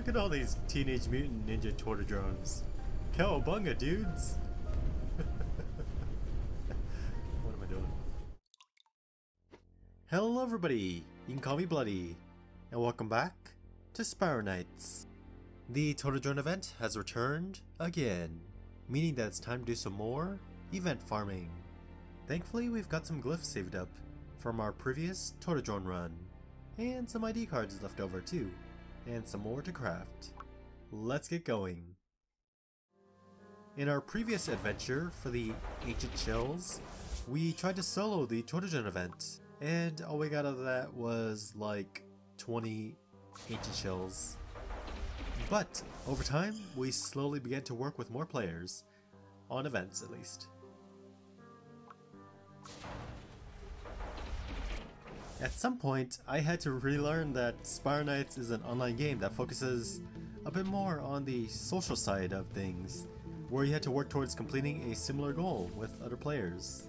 Look at all these Teenage Mutant Ninja Tortodrones. Cowabunga, dudes! What am I doing? Hello everybody! You can call me Bloody, and welcome back to Spyro Nights. The Tortodrone event has returned again, meaning that it's time to do some more event farming. Thankfully we've got some glyphs saved up from our previous Tortodrone run, and some ID cards left over too, and some more to craft. Let's get going. In our previous adventure for the Ancient Shells, we tried to solo the Tortodrone event, and all we got out of that was like 20 Ancient Shells. But over time, we slowly began to work with more players, on events at least. At some point, I had to relearn that Spyro Nights is an online game that focuses a bit more on the social side of things, where you had to work towards completing a similar goal with other players.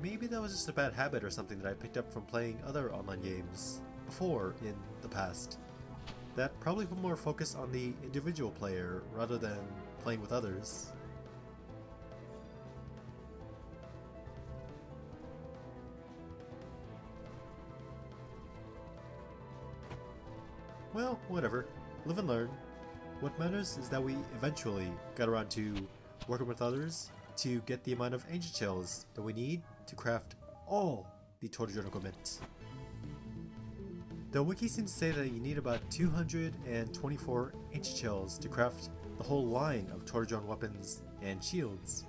Maybe that was just a bad habit or something that I picked up from playing other online games before in the past, that probably put more focus on the individual player rather than playing with others. Well, whatever. Live and learn. What matters is that we eventually got around to working with others to get the amount of Ancient Shells that we need to craft all the Tortodrone equipment. The wiki seems to say that you need about 224 Ancient Shells to craft the whole line of Tortodrone weapons and shields.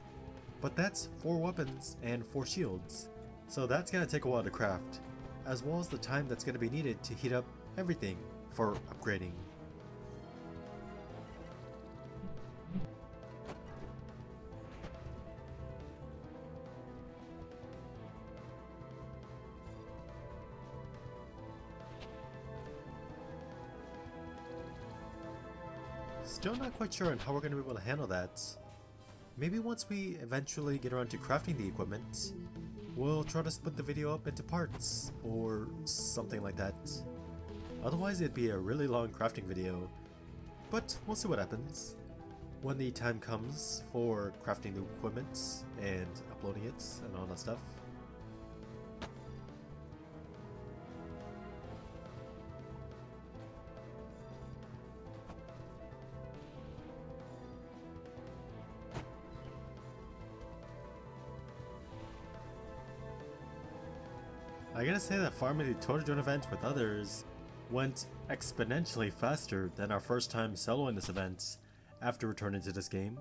But that's 4 weapons and 4 shields, so that's gonna take a while to craft, as well as the time that's gonna be needed to heat up everything for upgrading. Still not quite sure on how we're going to be able to handle that. Maybe once we eventually get around to crafting the equipment, we'll try to split the video up into parts, or something like that. Otherwise it'd be a really long crafting video, but we'll see what happens when the time comes for crafting the equipment and uploading it and all that stuff. I gotta say that farming the Tortodrone event with others went exponentially faster than our first time soloing this event after returning to this game.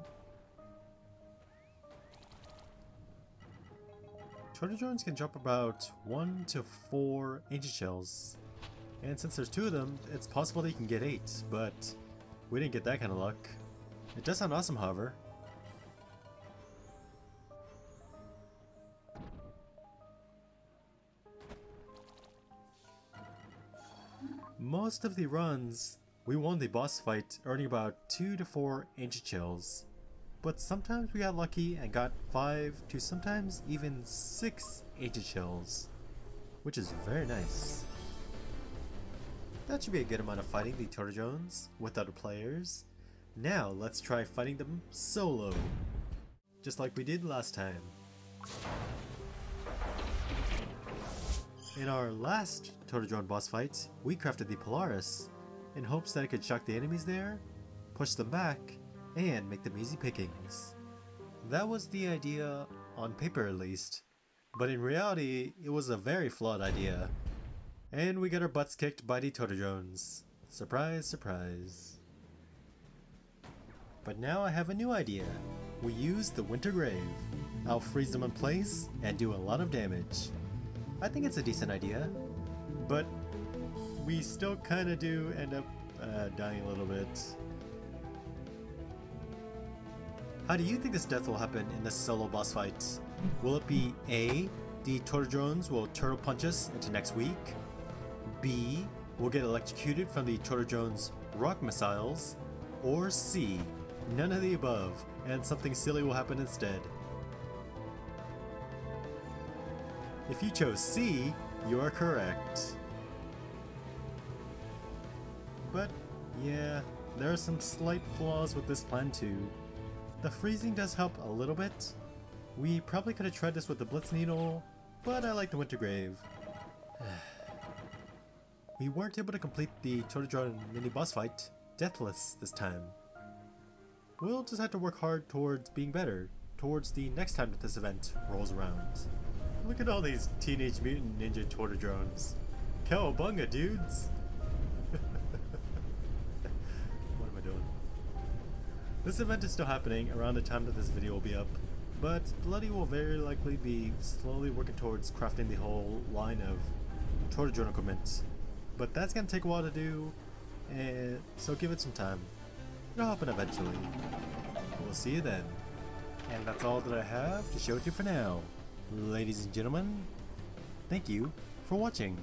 Tortodrones can drop about 1 to 4 Ancient Shells, and since there's 2 of them, it's possible that you can get 8, but we didn't get that kind of luck. It does sound awesome, however. Most of the runs, we won the boss fight earning about 2 to 4 Ancient Shells, but sometimes we got lucky and got 5 to sometimes even 6 Ancient Shells, which is very nice. That should be a good amount of fighting the Tortodrones with other players. Now let's try fighting them solo, just like we did last time. In our last Tortodrone boss fight, we crafted the Polaris in hopes that it could shock the enemies there, push them back, and make them easy pickings. That was the idea, on paper at least, but in reality it was a very flawed idea, and we got our butts kicked by the Tortodrones. Surprise, surprise. But now I have a new idea. We use the Winter Grave. I'll freeze them in place and do a lot of damage. I think it's a decent idea, but we still kinda do end up dying a little bit. How do you think this death will happen in this solo boss fight? Will it be A, the Tortodrones will turtle punch us into next week? B, we'll get electrocuted from the Tortodrones' rock missiles? Or C, none of the above, and something silly will happen instead? If you chose C, you are correct. But yeah, there are some slight flaws with this plan too. The freezing does help a little bit. We probably could have tried this with the Blitz Needle, but I like the Winter Grave. We weren't able to complete the Tortodrone mini boss fight deathless this time. We'll just have to work hard towards being better towards the next time that this event rolls around. Look at all these Teenage Mutant Ninja Tortodrones. Cowabunga, dudes! What am I doing? This event is still happening around the time that this video will be up, but Bloody will very likely be slowly working towards crafting the whole line of Tortodrone equipment. But that's gonna take a while to do, and so give it some time. It'll happen eventually. We'll see you then. And that's all that I have to show to you for now. Ladies and gentlemen, thank you for watching.